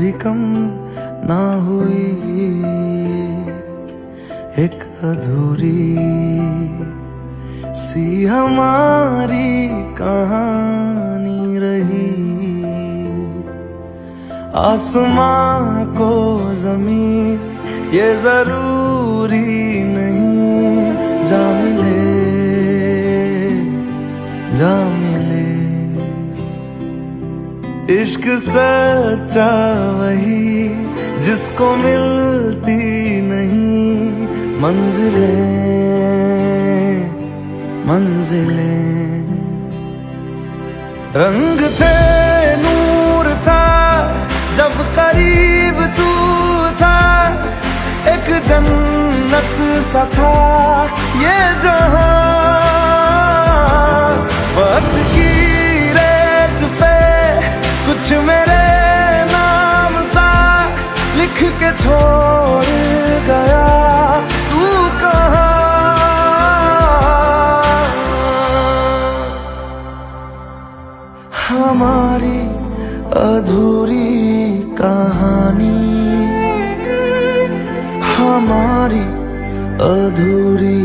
भी कम ना हुई, एक अधूरी सी हमारी कहानी रही। आसमां को जमीन ये जरूरी नहीं, जा मिले जा मिले। इश्क सच्चा वही जिसको मिलती नहीं मंजिलें मंजिलें। रंग थे नूर था जब करीब तू था, एक जन्नत सा था ये जहां। वक्त की रेत पे कुछ मेरे नाम सा लिख के छोड़ गया, तू कहाँ? हमारी अधूरी कहानी, हमारी अधूरी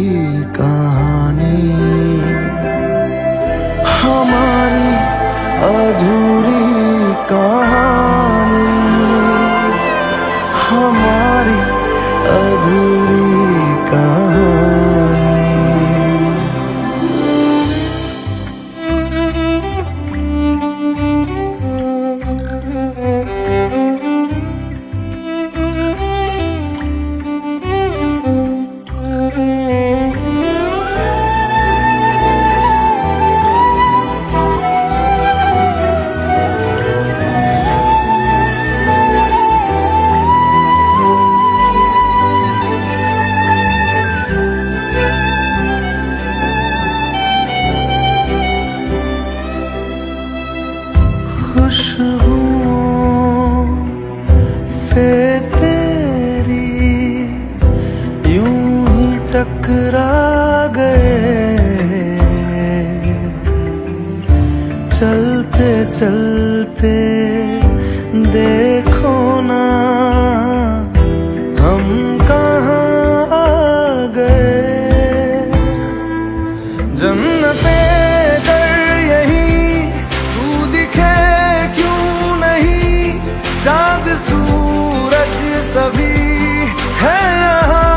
कहानी, हमारी अधूरी कहानी, हमारी अधूरी कहानी। खुशबुओं से तेरी यूं ही टकरा गए, चलते चलते देखो ना हम कहाँ आ गए। जन्नते चाँद सूरज सभी है यहाँ,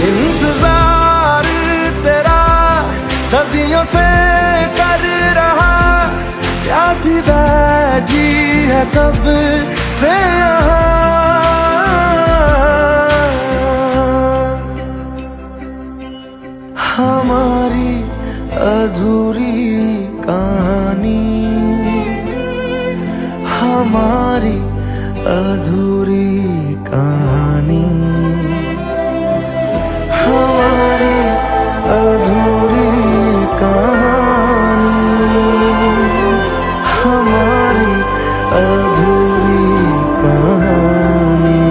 इंतजार तेरा सदियों से कर रहा, प्यासी बैठी है कब से यहाँ। हमारी अधूरी कहानी, हमारी अधूरी कहानी, हमारी अधूरी कहानी, हमारी अधूरी कहानी।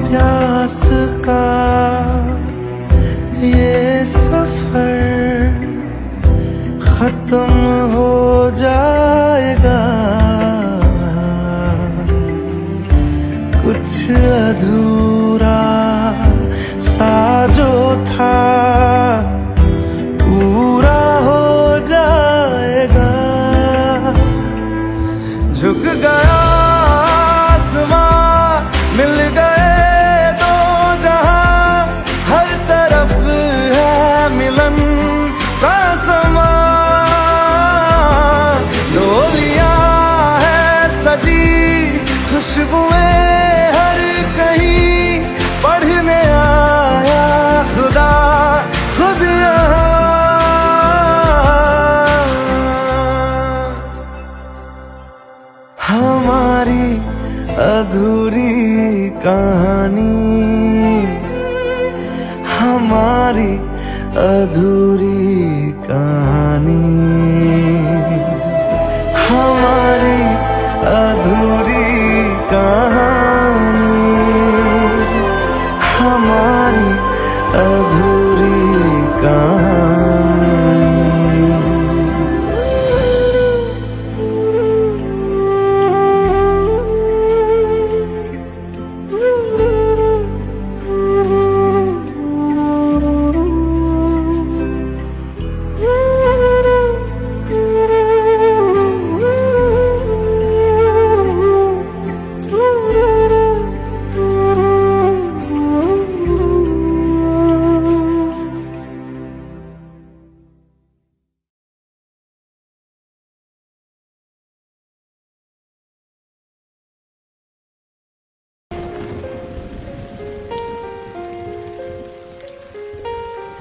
प्यास का ये सफर खत्म हो जाएगा, कुछ अधूरा सा जो था पूरा हो जाएगा। झुक गया आसमां, मिल गए दो जहां, हर तरफ है मिलन का समा। डोलियां है सजी खुशबुएं हर कहीं, पढ़ने आया खुदा खुद यहाँ। हमारी अधूरी कहानी, हमारी अधूरी कहानी, हमारी अधूरी कहानी, हमारी अधूरी कहानी।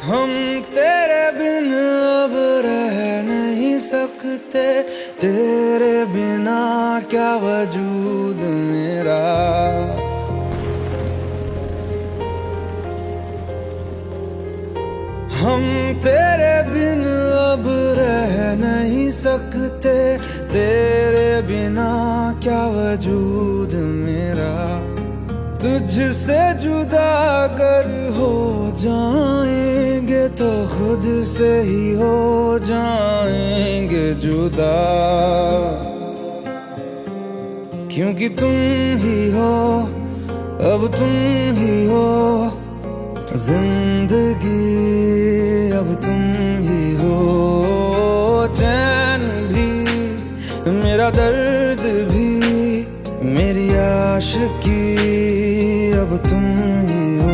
हम तेरे बिन अब रह नहीं सकते, तेरे बिना क्या वजूद मेरा। हम तेरे बिन अब रह नहीं सकते, तेरे बिना क्या वजूद मेरा। तुझसे जुदा अगर हो जाएंगे तो खुद से ही हो जाएंगे जुदा, क्योंकि तुम ही हो, अब तुम ही हो जिंदगी, अब तुम ही हो चैन भी, मेरा दर्द भी, मेरी आशिकी, अब तुम ही हो।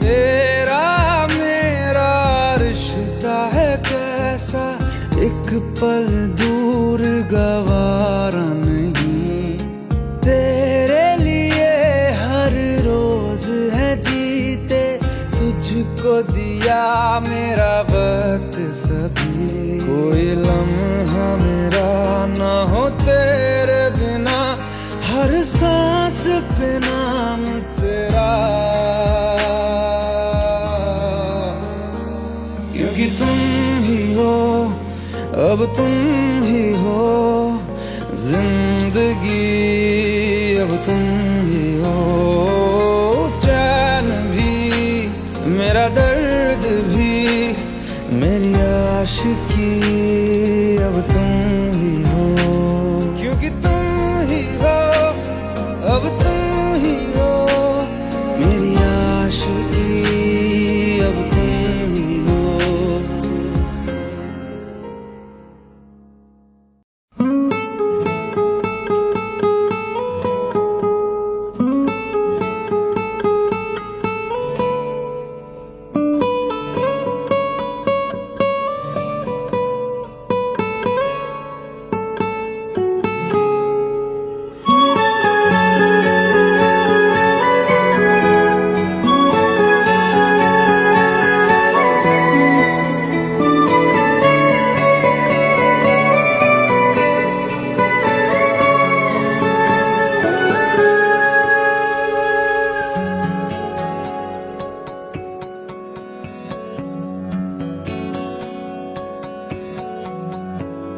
तेरा मेरा रिश्ता है कैसा, एक पल दूर गवारा नहीं। तेरे लिए हर रोज है जीते, तुझको दिया मेरा वक्त सभी। कोई लम्हा मेरा ना हो तेरे बिना, हर सांस पे नाम तेरा, क्योंकि तुम ही हो, अब तुम ही हो जिंदगी, अब तुम ही हो चैन भी, मेरा दर्द भी, मेरी आशिकी, अब तुम ही हो, क्योंकि तुम ही हो, अब तुम ही हो मेरी आशिकी, अब तुम ही हो।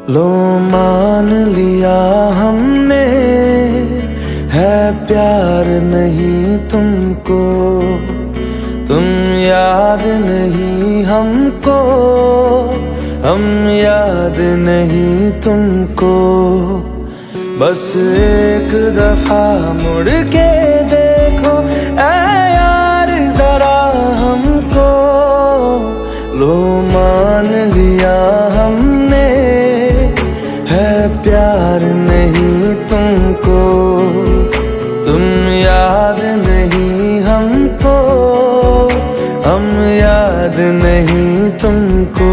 लो मान लिया हमने, है प्यार नहीं तुमको, तुम याद नहीं हमको, हम याद नहीं तुमको। बस एक दफा मुड़ के देखो ऐ यार जरा हमको, लो मान लिया हमने, है प्यार नहीं तुमको, तुम याद नहीं हमको, हम याद नहीं तुमको।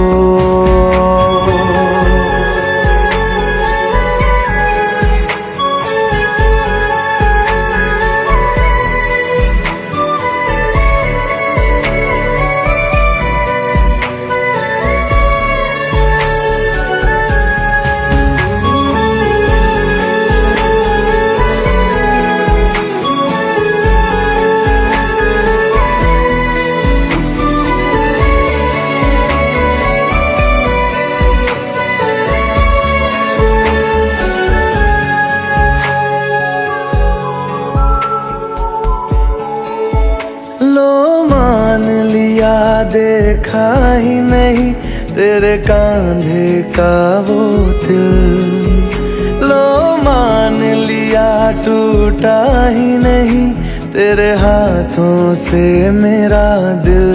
मान लिया देखा ही नहीं तेरे कांधे का वो दिल। लो मान लिया टूटा ही नहीं तेरे हाथों से मेरा दिल।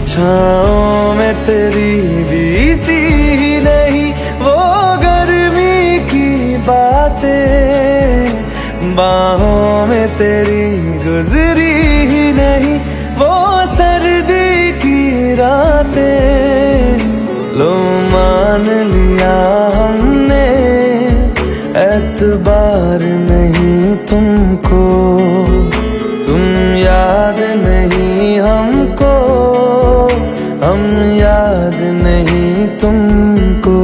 छाँव में तेरी बीती ही नहीं वो गर्मी की बातें, बाहों में तेरी गुजरी ही नहीं वो सर्दी की रातें। लो मान लिया हमने एतबार नहीं तुमको, तुम याद नहीं हमको, हम याद नहीं तुमको।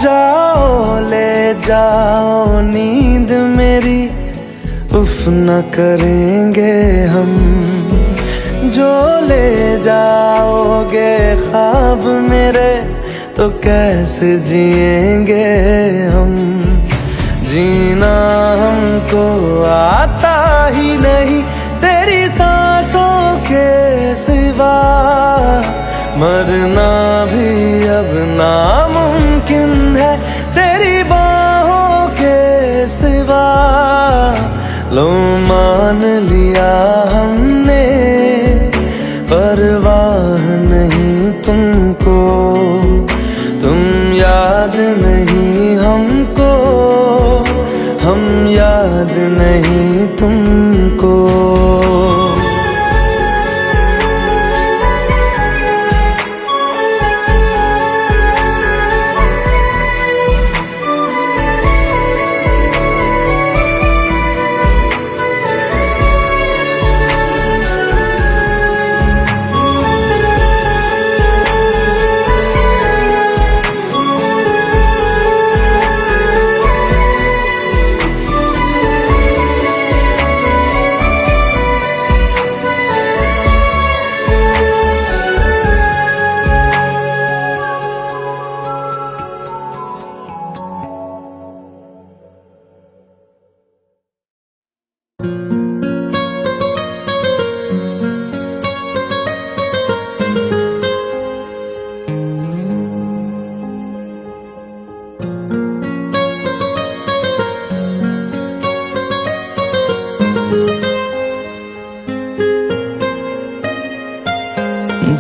जाओ ले जाओ नींद मेरी, उफ न करेंगे हम। जो ले जाओगे ख्वाब मेरे तो कैसे जिएंगे हम। जीना हमको आता ही नहीं तेरी सांसों के सिवा, मरना भी अब नामुमकिन है तेरी बाहों के सिवा। लो मान लिया हमने परवाह नहीं तुमको, तुम याद नहीं हमको, हम याद नहीं तुमको।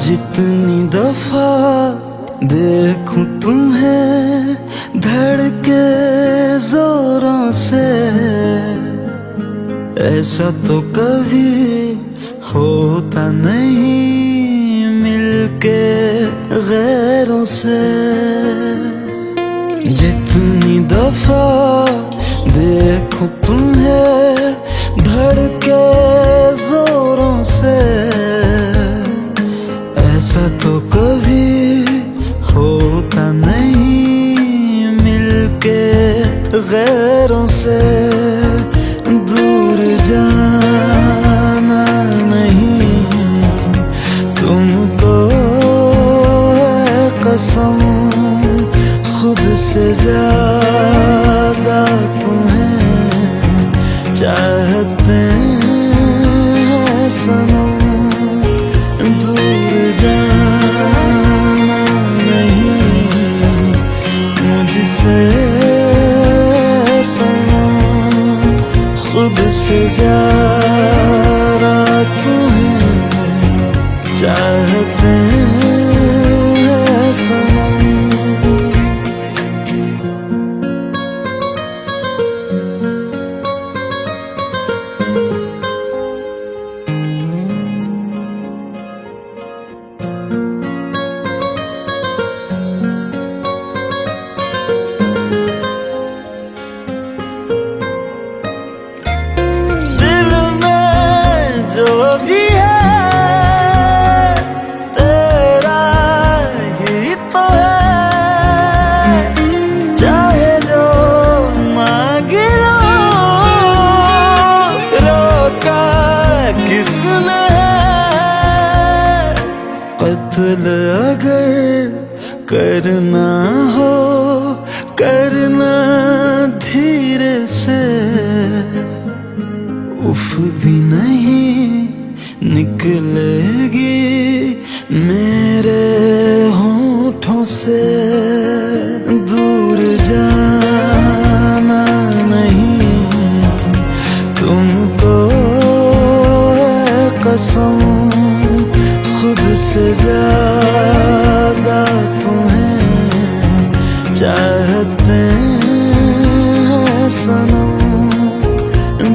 जितनी दफा देखूं तुम्हें धड़के जोरों से, ऐसा तो कभी होता नहीं मिलके गैरों से। जितनी दफा देखूं तुम्हें धड़के जोरों से, ऐसा तो कभी होता नहीं मिलके गैरों से। दूर जाना नहीं तुमको है कसम, खुद से ज्यादा तुम्हें चाहते हैं सनम। जाना नहीं मुझसे सनम, खुद से ज्यादा तुम्हें चाहते हैं सनम। दिल में करना हो करना धीरे से, उफ भी नहीं निकलेगी मेरे होठों से। दूर जाना नहीं तुमको कसम, खुद से ज्यादा तुम्हें चाहते हैं सनम।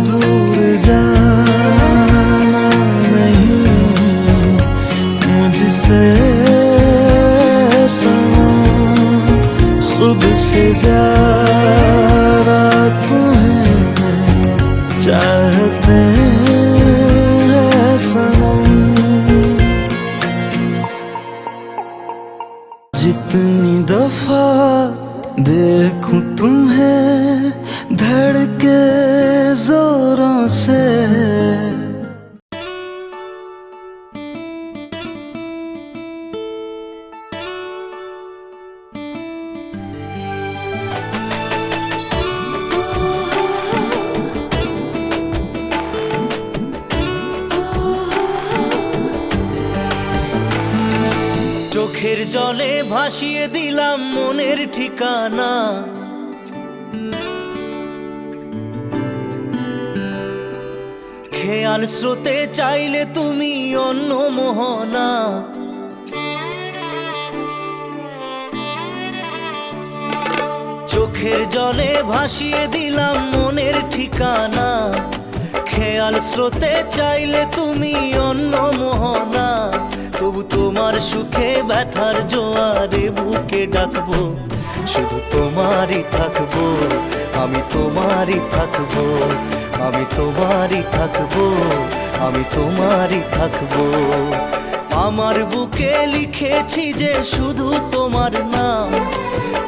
दूर जाना नहीं मुझसे सनम, खुद से ज्यादा तुम्हें चाहते हैं सनम। जितनी दफा देखूं तुम्हें धड़के जोरों से, চোখের জলে ভাসিয়ে দিলাম মনের ঠিকানা। খেয়াল স্রোতে চাইলে তুমি অন্য মোহনা। চোখের জলে ভাসিয়ে দিলাম মনের ঠিকানা। খেয়াল স্রোতে চাইলে তুমি অন্য মোহনা। তবু তোমার সুখে ব্যথার জোয়ারে বুকে ডাকবো, শুধু তোমারই থাকবো, আমি তোমারই থাকবো, আমি তোমারই থাকবো, আমি তোমারই থাকবো। আমার বুকে লিখেছি যে শুধু তোমার নাম,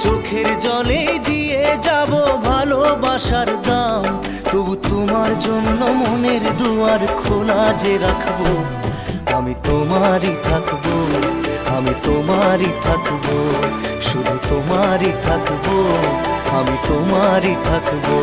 চোখের জলে দিয়ে যাব ভালোবাসার দাম। তবু তোমার জন্য মনের দুয়ার খোলা যে রাখবো, আমি তোমারই থাকবো, আমি তোমারই থাকবো, শুধু তোমারই থাকবো, আমি তোমারই থাকবো।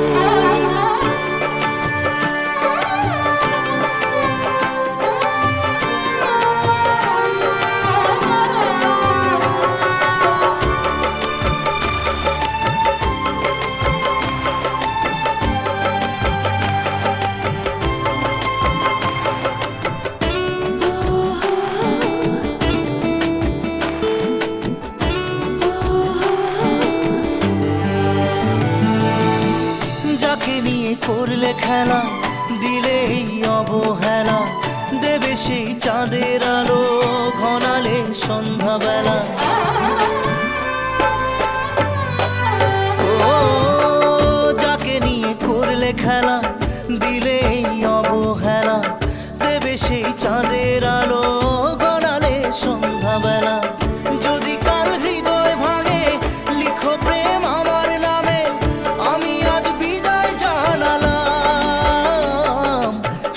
করলে খেলা দিলে এই অবহেলা, দেবে সেই চাঁদের আলো ঘনালে সন্ধ্যাবেলা। ও যাকে নিয়ে করলে খেলা দিলে এই অবহেলা, দেবে সেই চাঁদের আলো ঘনালে সন্ধ্যাবেলা। যদি কাল হৃদয় ভাঙে লিখো প্রেম আমার নামে, আমি আজ বিদায় জানালাম।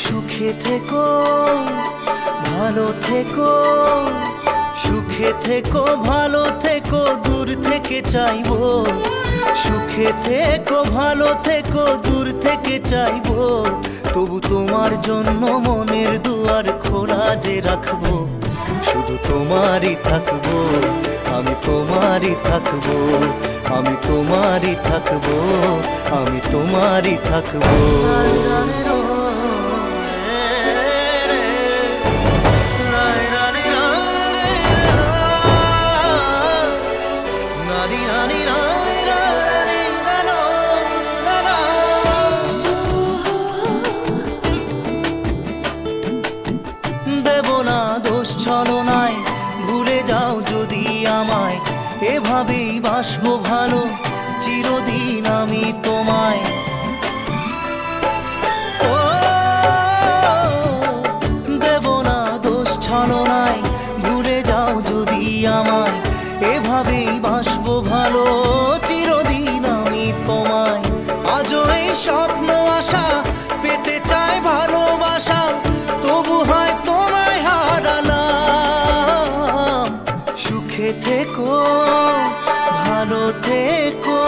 সুখে থেকো ভালো থেকো, সুখে থেকো ভালো থেকো, দূর থেকে চাইবো। সুখে থেকো ভালো থেকো, দূর থেকে চাইবো। তবু তোমার জন্য মনের দুয়ার খোলা যে রাখবো, শুধু তোমারই থাকবো, আমি তোমারই থাকবো, আমি তোমারই থাকবো, আমি তোমারই থাকবো। দেব না দোষ ছলনায়, ভুলে যাও যদি আমায়। এভাবেই বাসবো ভালো চিরদিন আমি তোমায়। ও দেব না দোষ ছলনায়, ভুলে যাও যদি আমায়। এভাবেই বাসবো ভালো চিরদিন আমি তোমায়। আজও এই স্বপ্ন আশা পেতে চাই ভালোবাসা, তবু হয় তোমায় হারালাম। সুখে থেকো থেকো, ভালো থেকো,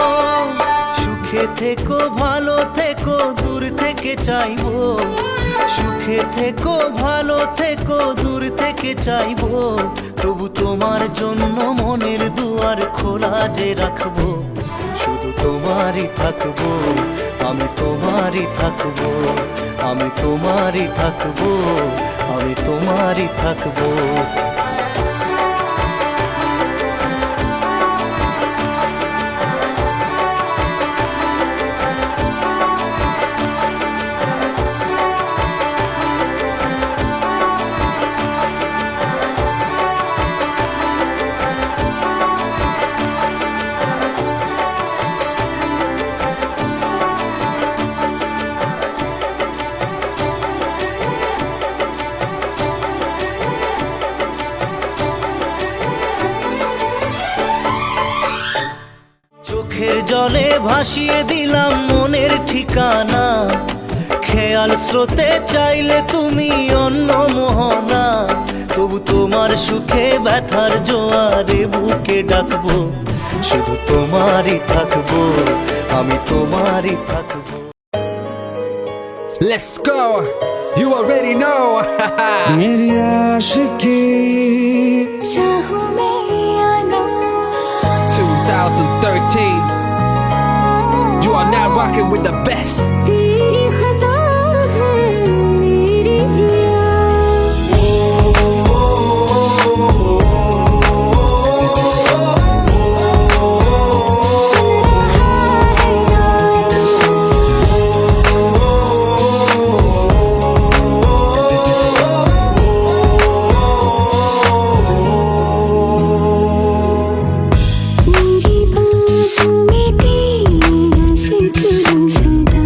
সুখে থেকো, ভালো থেকো, দূর থেকে চাইবো। সুখে থেকো, ভালো থেকো, দূর থেকে চাইবো। তবু তোমার জন্য মনের দুয়ার খোলা যে রাখবো। শুধু তোমারই থাকবো, আমি তোমারই থাকবো, আমি তোমারই থাকবো, আমি তোমারই থাকবো। চোখের জলে ভাসিয়ে দিলাম মনের ঠিকানা। খেয়াল স্রোতে চাইলে তুমি অন্য মোহনা। তবু তোমার সুখে ব্যথার জোয়ারে বুকে ডাকবো। শুধু তোমারই থাকবো, আমি তোমারই থাকবো। Let's go. You already know. मेरी आशिकी चाहूं मैं या ना 2013. You are now rocking with the best. तेरी खता है मेरी जिया सुन रहा है मेरी बाहों में तेरा जिक्र सदा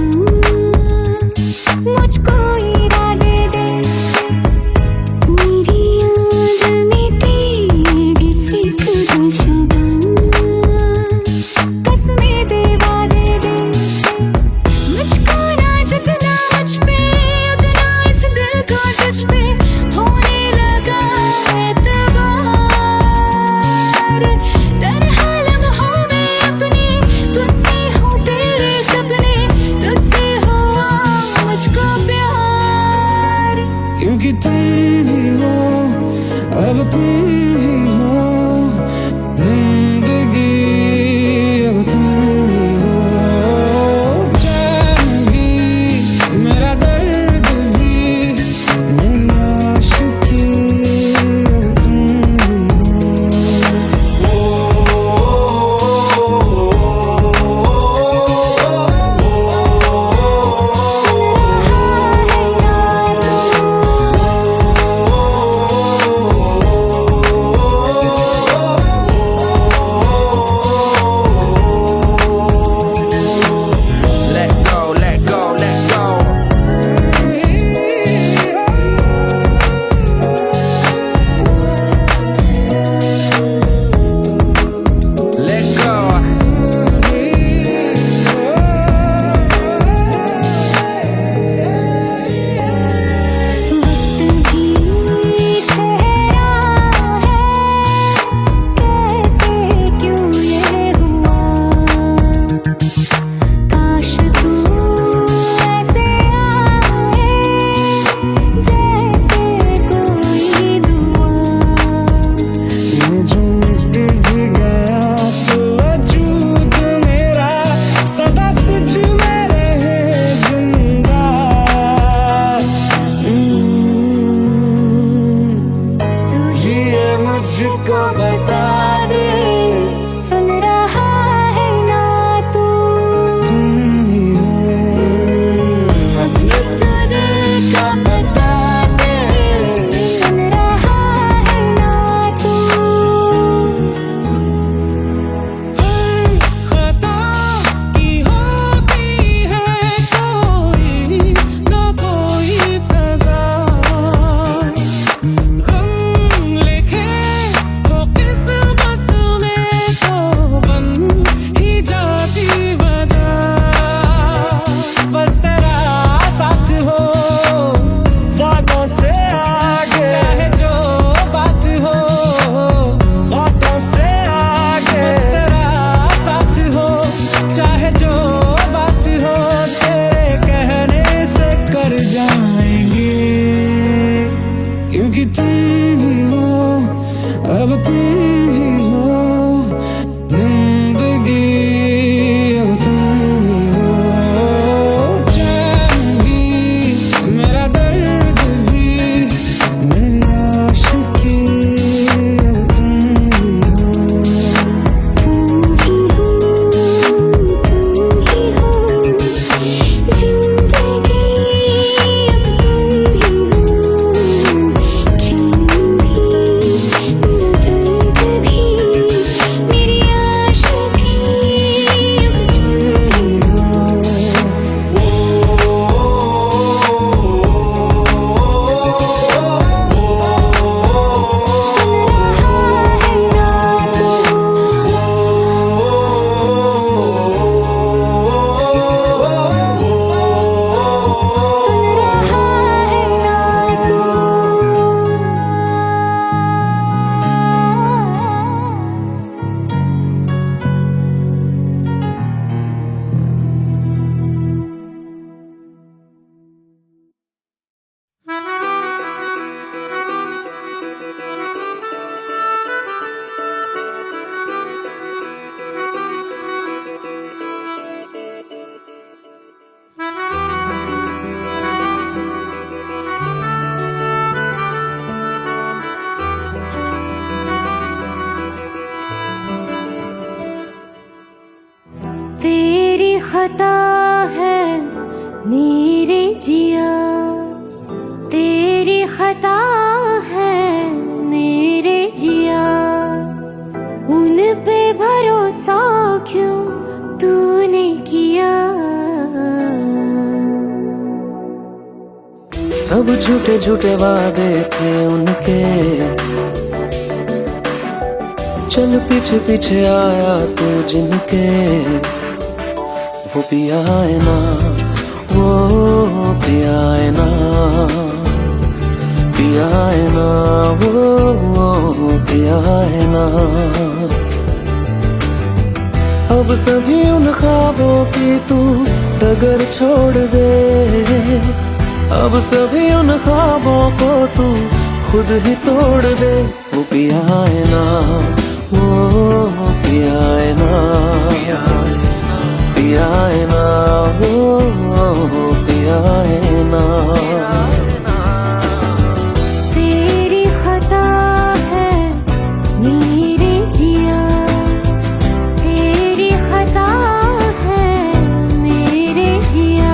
खता है मेरे जिया, तेरी खता है मेरे जिया, उन पे भरोसा क्यों तूने किया। सब झूठे झूठे वादे थे उनके, चल पीछे पीछे आया तू जिनके, वो पिया है ना, वो पिया है ना, पिया है ना, वो पिया है ना। अब सभी उन ख्वाबों की तू डगर छोड़ दे, अब सभी उन ख्वाबों को तू खुद ही तोड़ दे। वो पिया है ना, वो पिया है ना, पिया है ना, वो पिया है ना। तेरी खता है मेरे जिया, तेरी खता है मेरे जिया।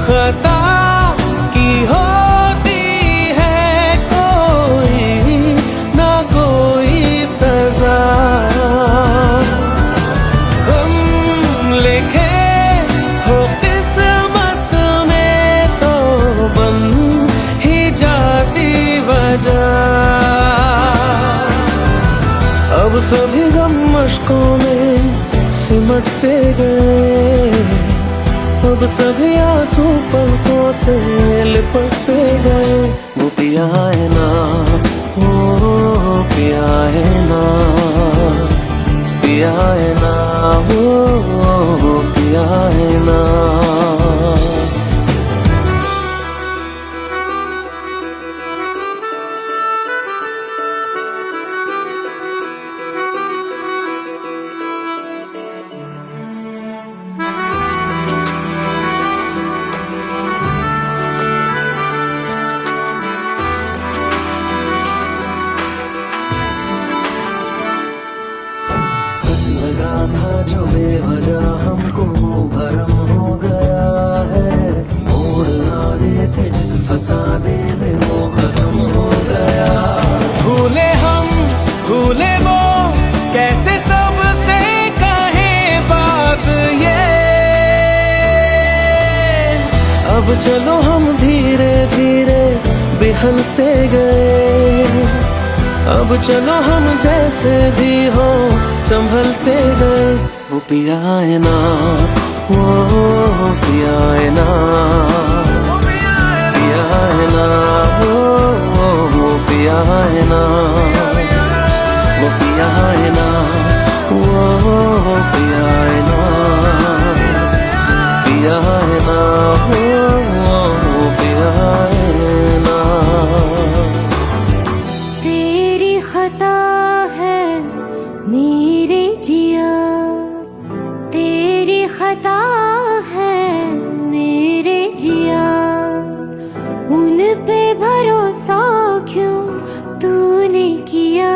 खता की होती है कोई ना कोई सजा, हम लिखे हो किस्मत में तो बन ही जाती वजह। अब सभी गम मशकों में सिमट से गए, अब सभी आंसू पलकों से लिपट से गए। वो पिया है ना, वो पिया है ना, पिया है ना, वो पिया है ना। लगा था जो बेवजह हमको वो भरम हो गया है, मोड़ आने थे जिस फसाने में वो खत्म हो गया। भूले हम भूले वो कैसे सबसे कहें बात ये, अब चलो हम धीरे धीरे बिहल से गए, अब चलो हम जैसे भी हो संभल से गए। वो पिया है ना, वो पिया है ना, पिया है ना, वो पिया है ना, वो पिया है ना, वो पिया है ना, पिया है ना, वो पिया है ना। तेरी खता है मेरे जिया, तेरी खता है मेरे जिया, उन पे भरोसा क्यों तूने किया।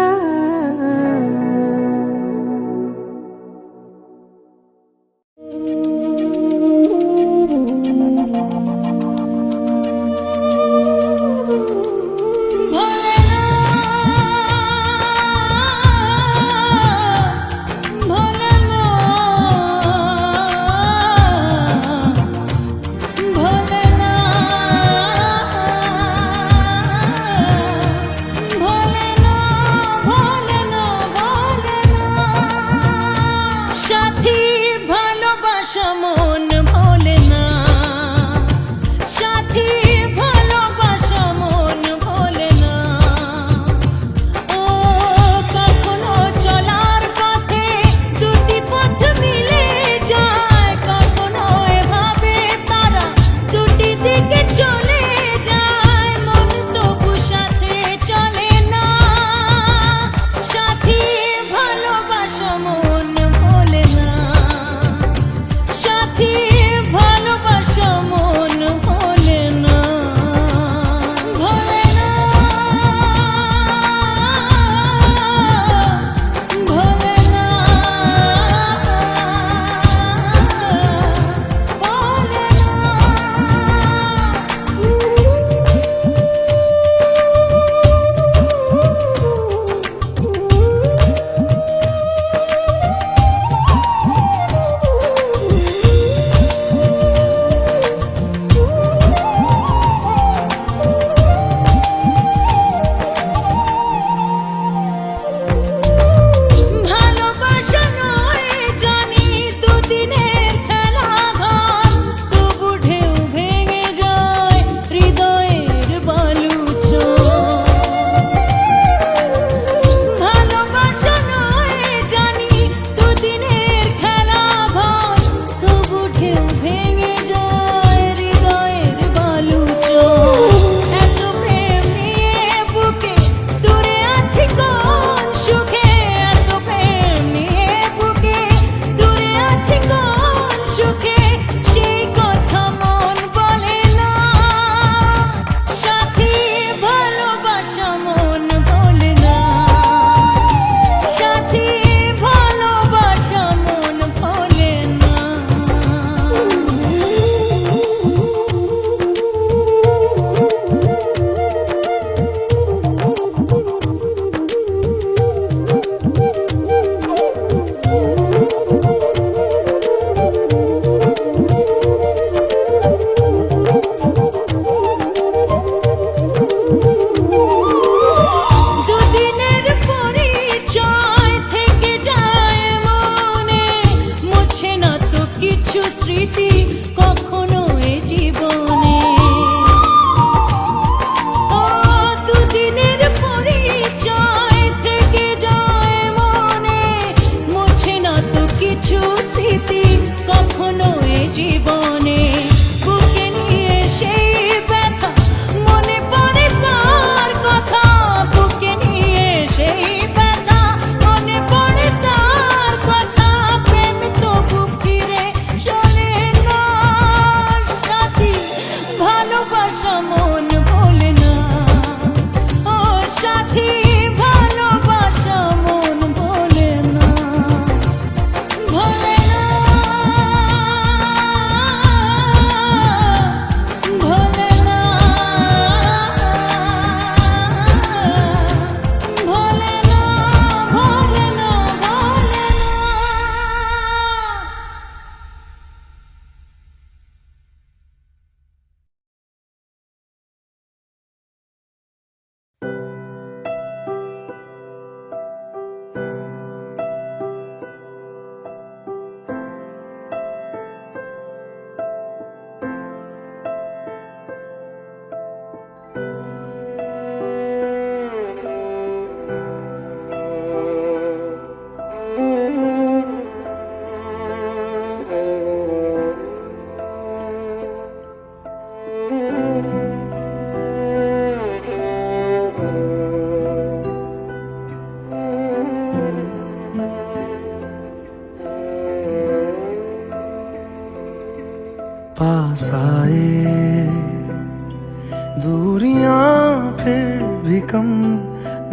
खुशियाँ फिर भी कम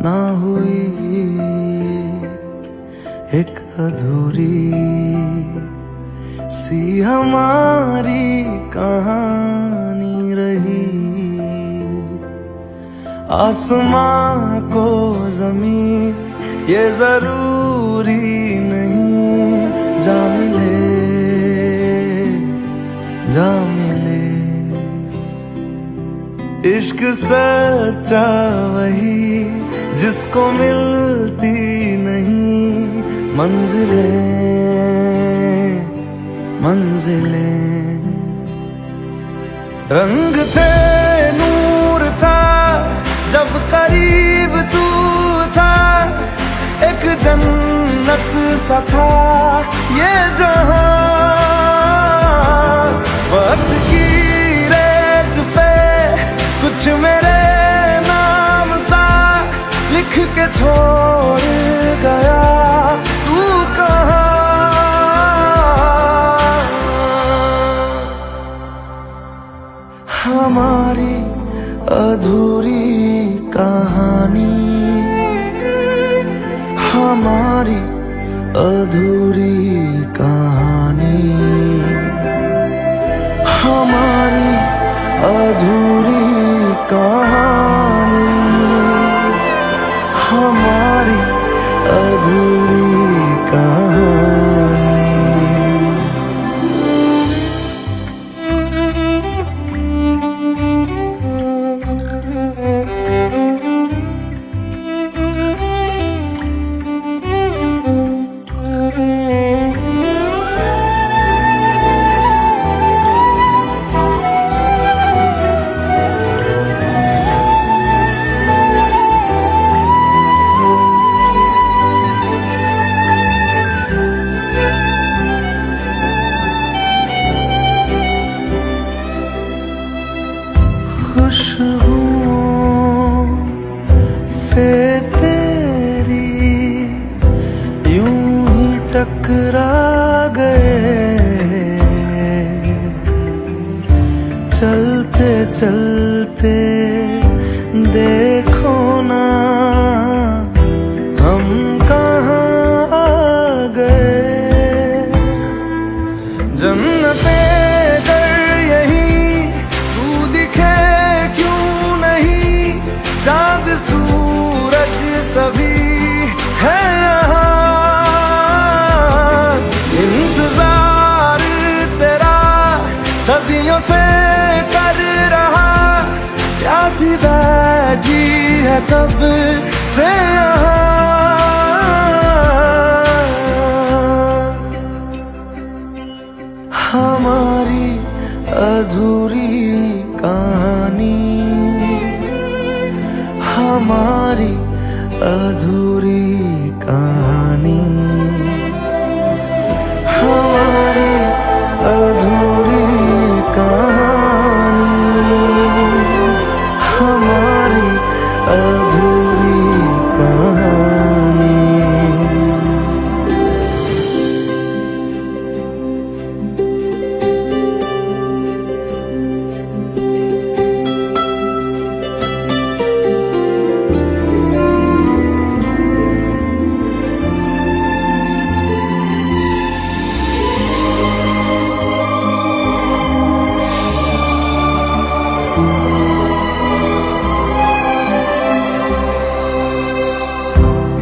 ना हुई, एक अधूरी सी हमारी कहानी रही। आसमां को जमीन ये जरूरी नहीं, जा मिले जा मिले। इश्क सच्चा वही जिसको मिलती नहीं मंजिलें मंजिलें। रंग थे नूर था जब करीब तू था, एक जन्नत सा था ये जहां। वक्त की रेत पे कुछ मेरे नाम सा लिख के छोड़ गया, तू कहाँ? हमारी अधूरी कहानी, हमारी अधूरी कहानी, हमारी अधूरी कहानी, हमारी अधूरी कहानी। खुशबुओं से तेरी यूं ही टकरा गए, चलते चलते देखो ना हम कहाँ आ गए। जन्नते चांद सूरज सभी है यहाँ, इंतजार तेरा सदियों से कर रहा, प्यासी बैठी है कब से यहाँ। हमारी अधूरी कहानी, हमारी अधूरी कहानी, हमारी अधूरी कहानी, हमारी अधूरी कहानी।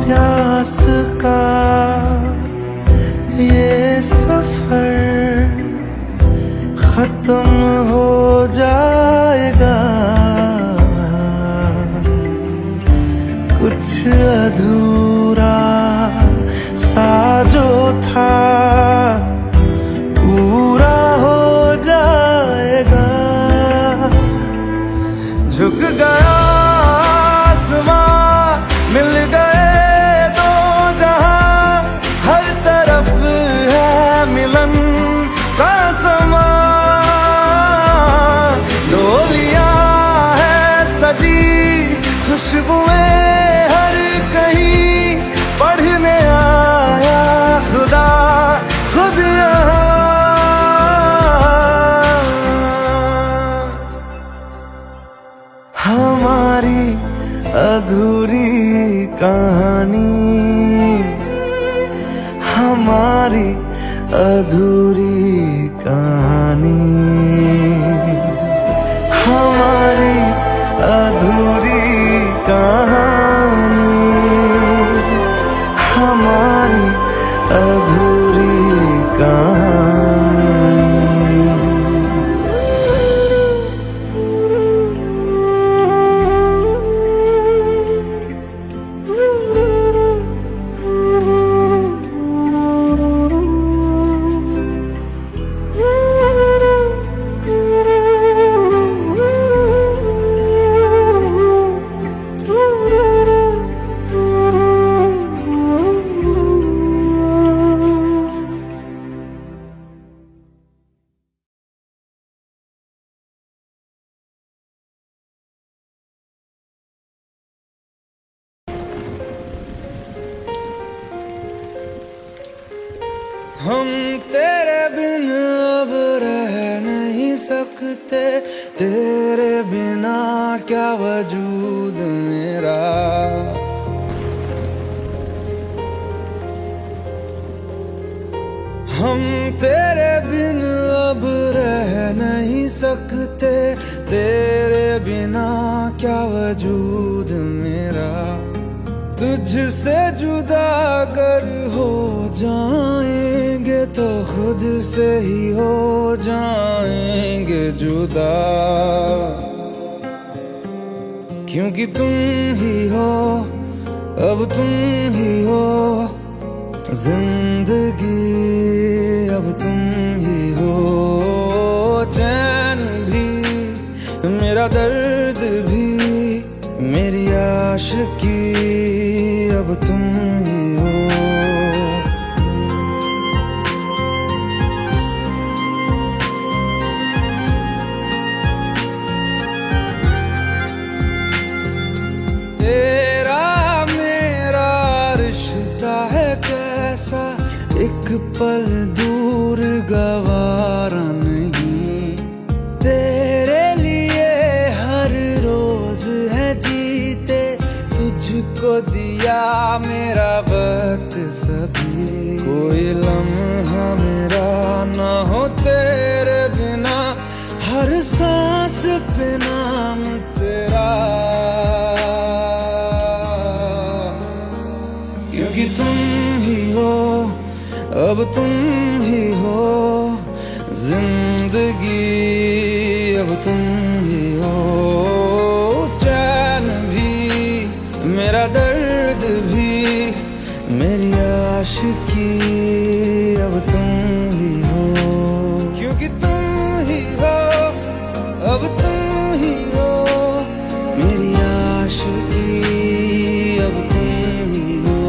प्यास का ये सफर खत्म हो जाएगा, कुछ अधूरा सा जो था पूरा हो जाएगा। झुक गया आसमां, मिल गए दो जहां, हर तरफ है मिलन का समा। डोलियां है सजी, खुशबुएं हर कहीं, पढ़ने आया खुदा खुद यहाँ। हाँ हमारी अधूरी कहानी, हमारी अधूरी कहानी, हमारी अधूरी कहानी, हमारी अधूरी कहानी। हम तेरे बिन अब रह नहीं सकते, तेरे बिना क्या वजूद मेरा। हम तेरे बिन अब रह नहीं सकते, तेरे बिना क्या वजूद मेरा। तुझसे जुदा अगर हो जाएंगे तो खुद से ही हो जाएंगे जुदा, क्योंकि तुम ही हो, अब तुम ही हो जिंदगी, अब तुम ही हो चैन भी, मेरा दर्द भी, मेरी आशिकी, अब तुम ही हो। तेरा मेरा रिश्ता है कैसा, एक पल दूर गवारा नहीं। तेरे लिए हर रोज है जीते, तुझको दिया मेरा वक्त सभी। कोई लम्हा मेरा ना हो तेरे बिना, हर सांस पे नाम तेरा, क्योंकि तुम ही हो, अब तुम ही हो जिंदगी, अब तुम ही हो चैन भी, मेरा दर्द भी, मेरी आशिकी, अब तुम ही हो, क्योंकि तुम ही हो, अब तुम ही हो मेरी आशिकी, अब तुम ही हो।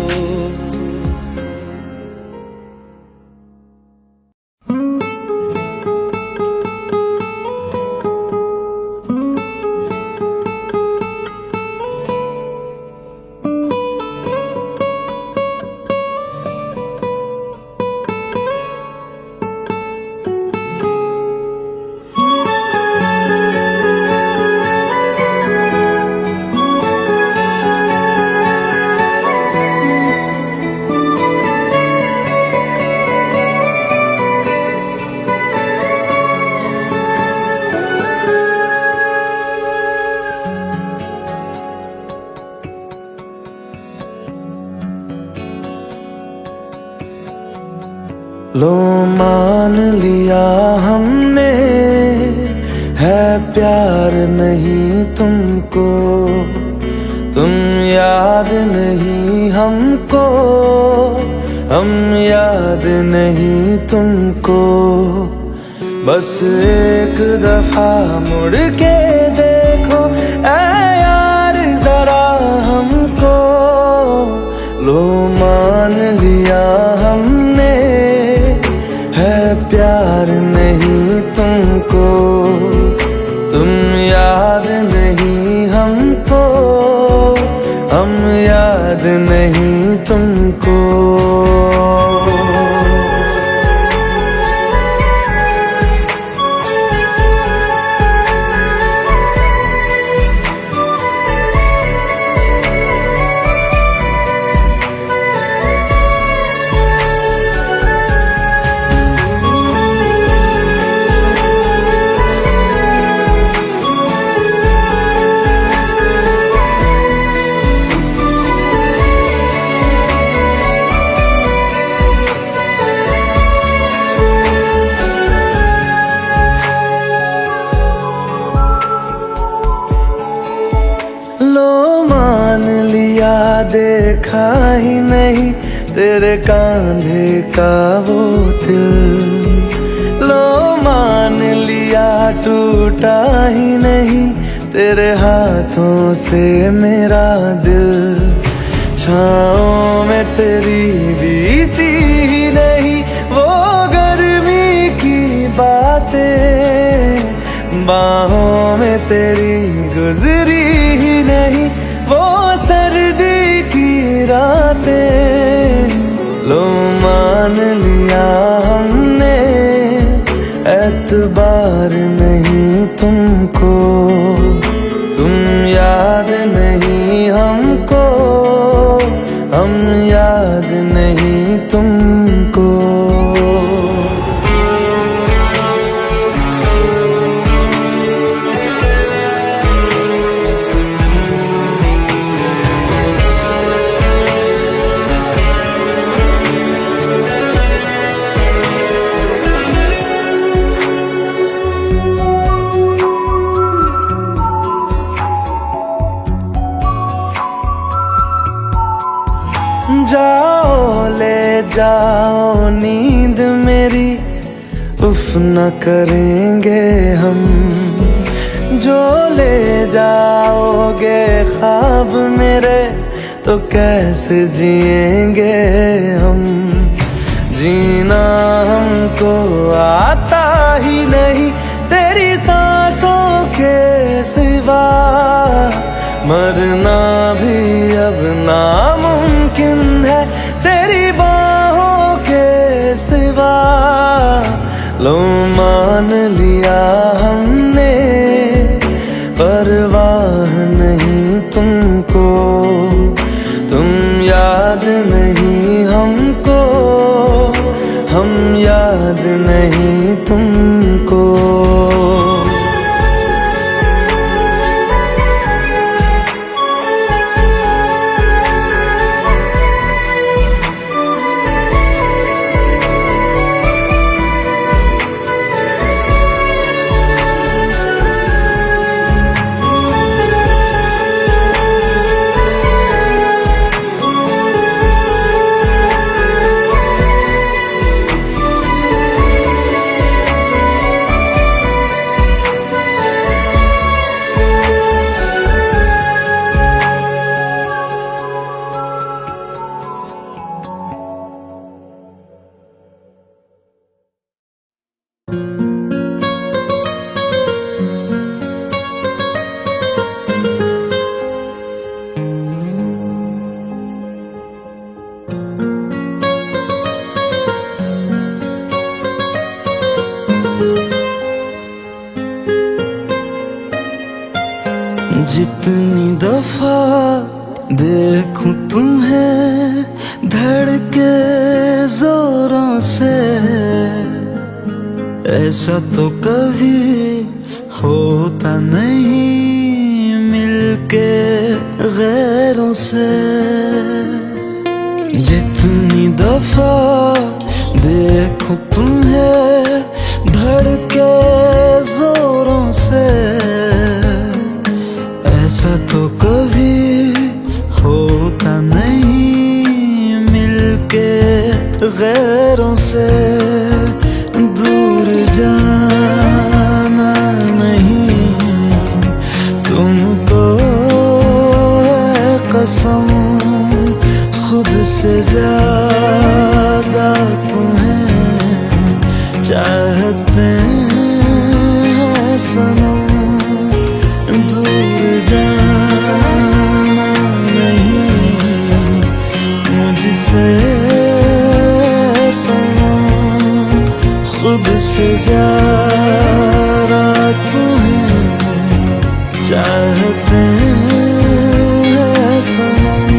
लो मान लिया हमने है प्यार नहीं तुमको, तुम याद नहीं हमको, हम याद नहीं तुमको। बस एक दफा मुड़ के देखो ऐ यार जरा हमको। लो मान लिया हमने है प्यार नहीं तुमको, तुम याद नहीं हमको, हम याद नहीं तुमको। मान लिया देखा ही नहीं तेरे कांधे का वो दिल। लो मान लिया टूटा ही नहीं तेरे हाथों से मेरा दिल। छाँव में तेरी बीती ही नहीं वो गर्मी की बातें, बाहों में तेरी गुजरी ही नहीं वो सर्दी की रातें। लो मान लिया हमने एतबार नहीं तुमको, तुम याद नहीं हमको, हम याद नहीं तुमको। जाओ ले जाओ नींद मेरी, उफ न करेंगे हम। जो ले जाओगे ख्वाब मेरे तो कैसे जिएंगे हम। जीना हमको आता ही नहीं तेरी सांसों के सिवा, मरना भी अब नामुमकिन है तेरी बाहों के सिवा। लो मान लिया हमने परवाह नहीं तुमको, तुम याद नहीं हमको, हम याद नहीं तुमको। जितनी दफा देखूं तुम्हें धड़के जोरों से, ऐसा तो कभी होता नहीं मिलके गैरों से। जितनी दफा देखूं तुम्हें धड़के जोरों से, ऐसा तो कभी होता नहीं मिलके गैरों से। दूर जाना नहीं तुमको है कसम, खुद से ज्यादा तुम्हें चाहते हैं सनम। दूर जाना नहीं मुझसे सनम, खुद से ज्यादा तुम्हें चाहते हैं सनम।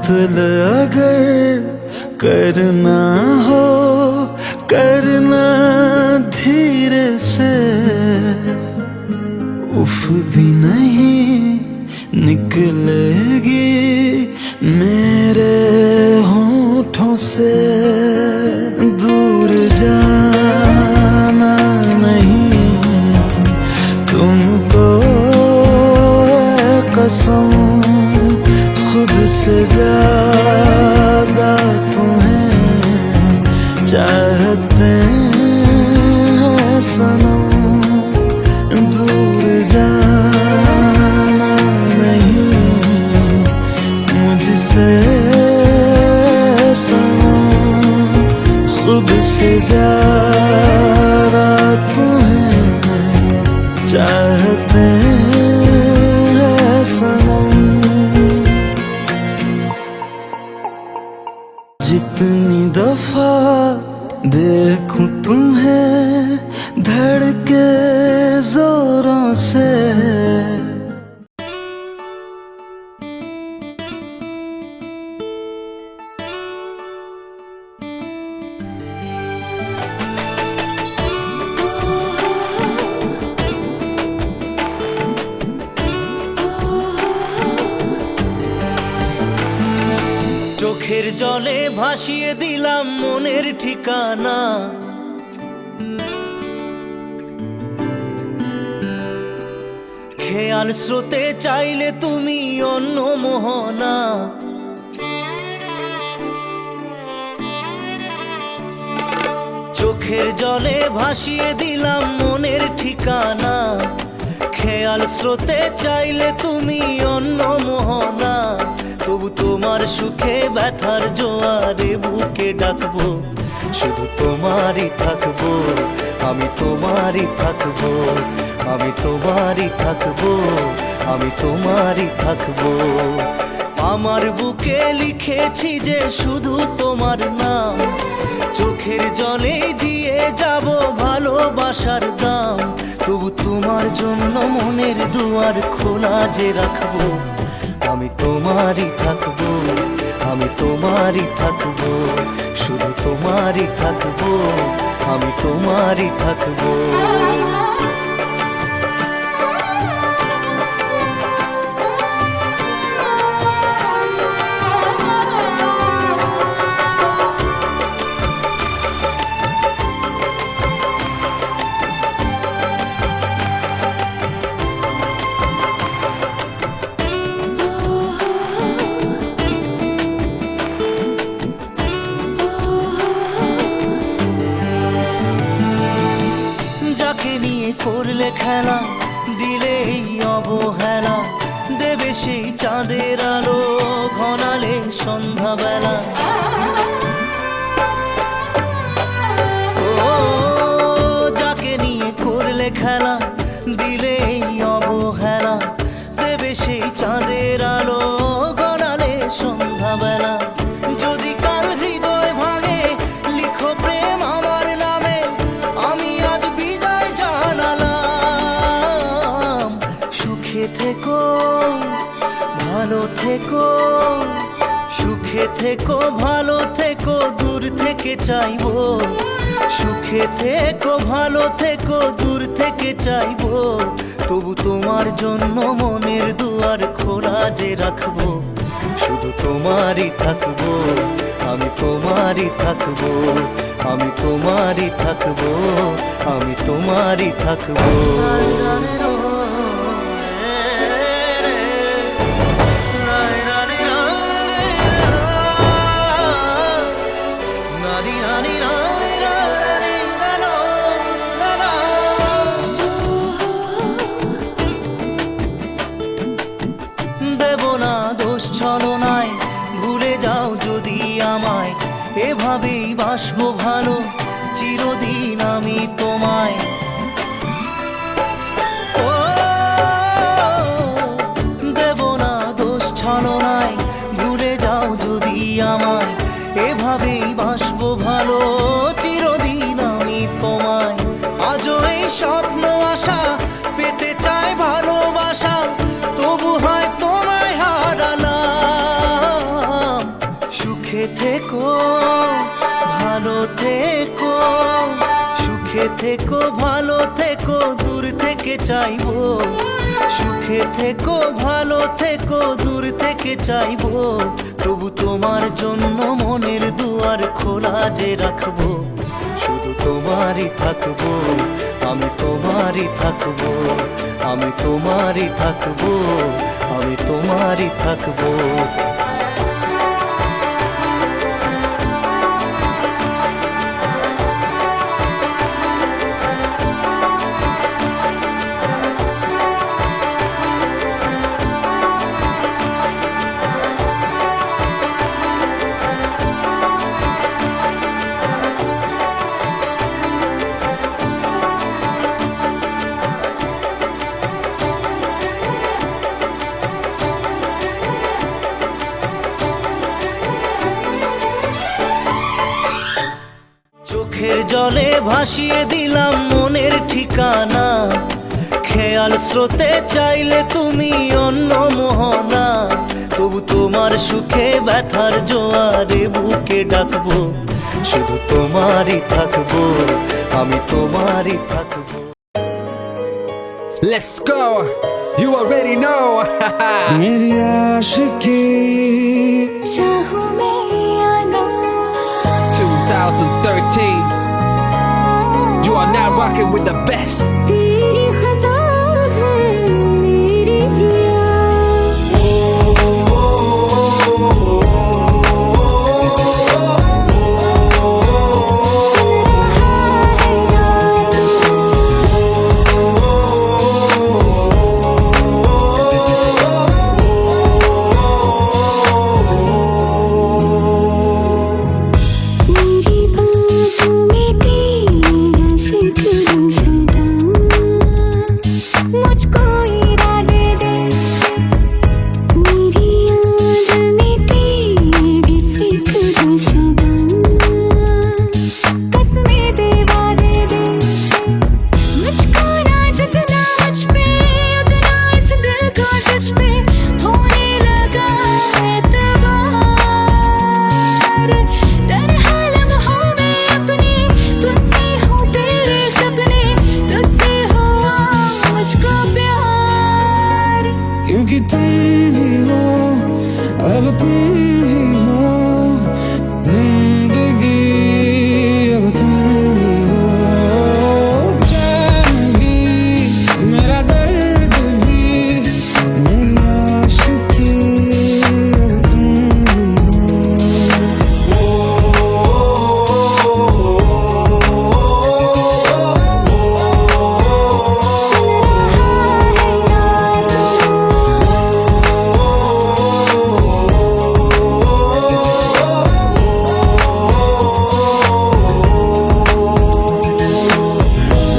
कत्ल अगर करना हो करना धीरे से, उफ भी नहीं निकलेगी मेरे होठों से। दूर जाना नहीं तुमको कसम, खुद से ज्यादा तुम्हें चाहते हैं सनम। दूर जाना नहीं मुझसे सनम, खुद से ज्यादा तुम्हें चाहते हैं सनम। जितनी दफा देखूं तुम्हें धड़के जोरों से, চোখের জলে ভাসিয়ে দিলাম মনের ঠিকানা। খেয়াল স্রোতে চাইলে তুমি অন্য মোহনা। চোখের জলে ভাসিয়ে দিলাম মনের ঠিকানা। খেয়াল স্রোতে চাইলে তুমি অন্য মোহনা। তবু তোমার সুখে ব্যথার জোয়ারে বুকে ডাকবো, শুধু তোমারই থাকবো, আমি তোমারই থাকবো, আমি তোমারই থাকবো, আমি তোমারই থাকবো। আমার বুকে লিখেছি যে শুধু তোমার নাম, চোখের জলে দিয়ে যাব ভালোবাসার দাম। তবু তোমার জন্য মনের দুয়ার খোলা যে রাখবো, আমি তোমারই থাকবো, আমি তোমারই থাকবো, শুধু তোমারই থাকবো, আমি তোমারই থাকবো। করলে খেলা দিলে এই অবহেলা, দেবে সেই চাঁদের আলো ঘনালে সন্ধ্যাবেলা। ও যাকে নিয়ে করলে খেলা দিলে এই অবহেলা, দেবে সেই চাঁদের আলো ঘনালে সন্ধ্যাবেলা। যদি কাল হৃদয় ভাঙে লিখো প্রেম আমার নামে, আমি আজ বিদায় জানালাম। সুখে থেকো ভালো থেকো, সুখে থেকো ভালো থেকো, দূর থেকে চাইবো। সুখে থেকো ভালো থেকো, দূর থেকে চাইবো। তবু তোমার জন্য মনের দুয়ার খোলা যে রাখবো, শুধু তোমারই থাকবো, আমি তোমারই থাকবো, আমি তোমারই থাকবো, আমি তোমারই থাকবো। দেব না দোষ ছলনায়, ভুলে যাও যদি আমায়। এভাবেই বাসবো ভালো চিরদিন আমি তোমায়। ও দেব না দোষ ছলনায়, ভুলে যাও যদি আমায়। এভাবেই বাসবো ভালো চিরদিন আমি তোমায়। আজও এই স্বপ্ন আশা পেতে চাই ভালোবাসা, তবু হয় তোমায় হারালাম। সুখে থেকো ভালো থেকো, সুখে থেকো ভালো থেকো, দূর থেকে চাইবো। সুখে থেকো ভালো থেকো, দূর থেকে চাইবো। তবু তোমার জন্য মনের দুয়ার খোলা যে রাখবো। শুধু তোমারই থাকবো, আমি তোমারই থাকবো, আমি তোমারই থাকবো, আমি তোমারই থাকবো। চোখের জলে ভাসিয়ে দিলাম মনের ঠিকানা। খেয়াল স্রোতে চাইলে তুমি অন্য মোহনা। তবু তোমার সুখে ব্যথার জোয়ারে বুকে ডাকবো। শুধু তোমারই থাকবো, আমি তোমারই থাকবো। Let's go. You already know. मेरी आशिकी चाहूं मैं या ना, 2013. You are now rocking with the best. तेरी खता है मेरी जिया। सुन रहा है ना मेरी बातों में तेरा जिक्र सदा, मुझको इरादे दे। मेरी याद में तेरी फिक्र सदा, कसमें दे वादे दे। मुझको ना जितना मुझ पे उतना इस दिल को तुझ पे होने लगा एतबार। तन्हा लम्हों में अपने बुनती हूँ तेरे सपने, तुझसे हुआ मुझको प्यार। क्योंकि तुम ही हो, अब तुम ही हो जिंदगी, अब तुम ही हो। चैन भी मेरा दर्द भी, मेरी आशिकी अब तुम ही हो। सुन रहा है ना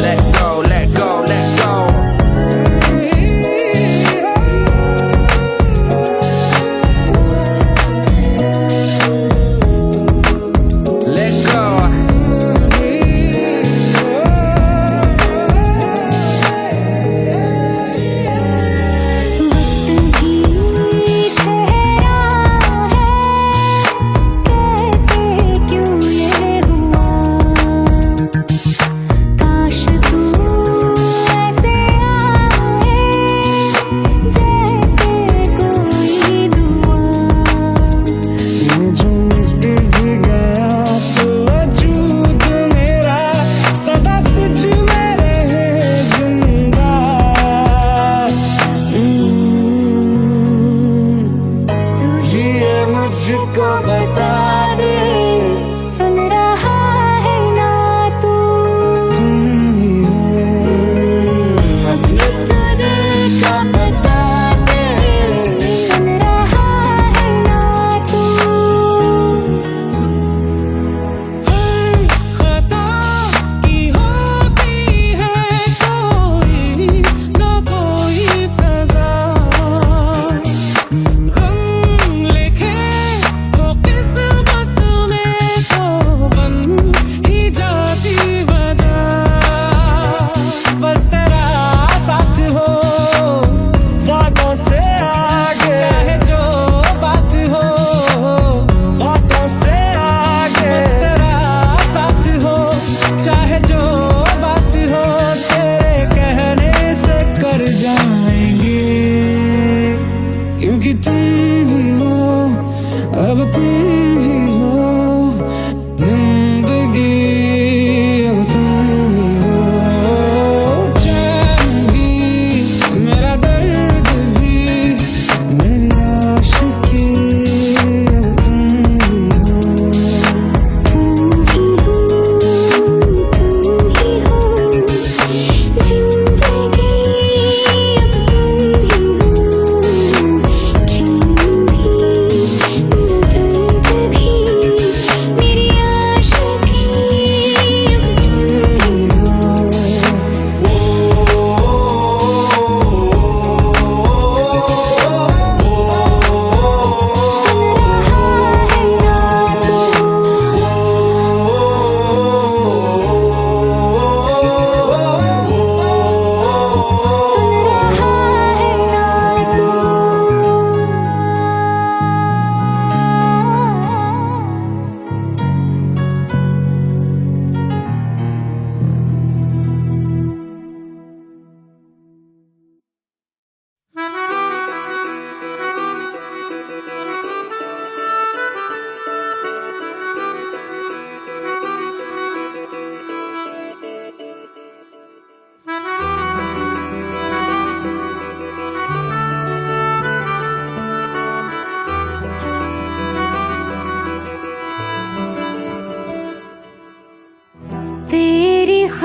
Let go, let go, let go. Let go. वक्त भी ठहरा है, कैसे क्यों ये हुआ। काश तू ऐसे आए जैसे कोई दुआ। ये जो मिट भी गया तो वजूद मेरा सदा तुझ में रहे जिंदा। तू ही ये मुझको बता दे, सुन रहा है ना तू। तुम ही हो, अपने दिल का बता दे, सुन रहा है ना तू। खता की होती है कोई न कोई सजा। गम लिखे हो किस्मत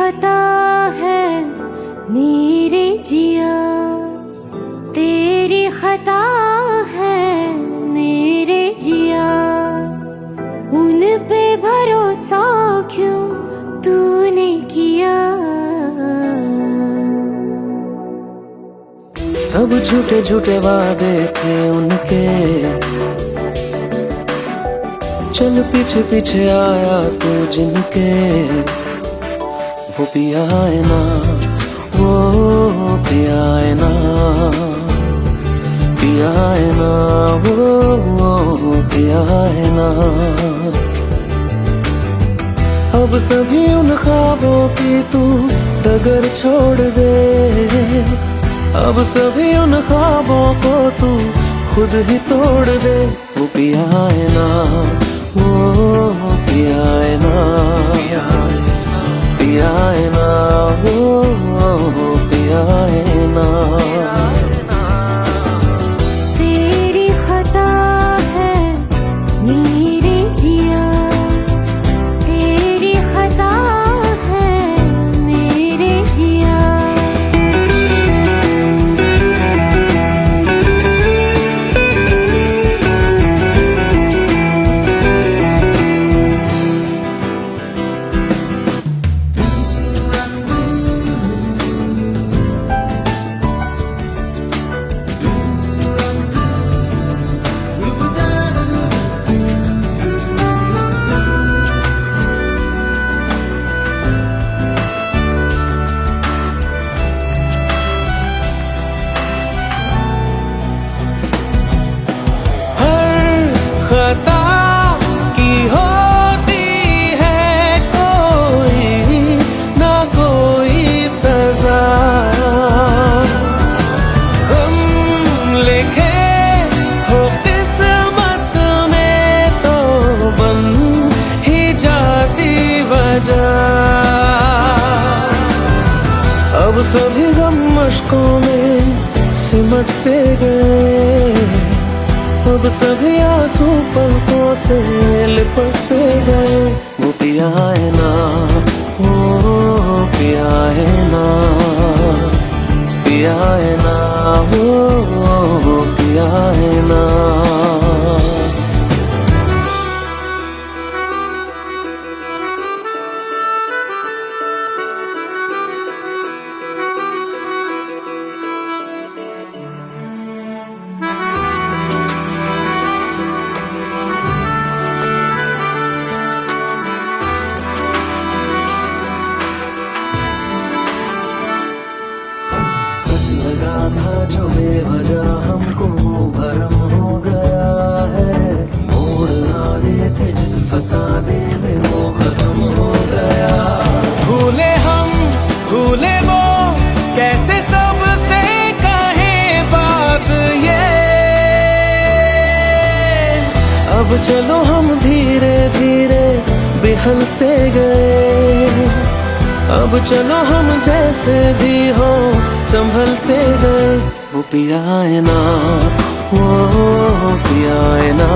खता है मेरे जिया, तेरी खता है मेरे जिया, उन पे भरोसा क्यों तूने किया। सब झूठे झूठे वादे थे उनके, चल पीछे पीछे आया तू जिनके, वो पिया है ना, वो पिया है ना, पिया है ना, वो पिया है ना। अब सभी उन ख्वाबों की तू डगर छोड़ दे, अब सभी उन ख्वाबों को तू खुद ही तोड़ दे। वो पिया है ना, वो पिया है ना, पिया है ना, वो पिया है ना। तेरी खता है मेरे जिया, तेरी खता है मेरे जिया। खता की होती है कोई ना कोई सजा, हम लिखे हो किस्मत में तो बन ही जाती वजह। अब सभी गम मशकों में सिमट से गए, अब सभी आंसू पलकों से लिपट से गए। वो पिया है ना, वो पिया है ना, पिया है ना, वो पिया है ना। सच लगा था जो बेवजह हमको वो भरम हो गया है, मोड़ आने थे जिस फसाने में वो खत्म हो गया। भूले हम भूले वो, कैसे सबसे कहे बात ये। अब चलो हम धीरे धीरे बिहल से गए, अब चलो हम जैसे भी हो संभल से गए। वो पिया है ना, वो पिया है ना।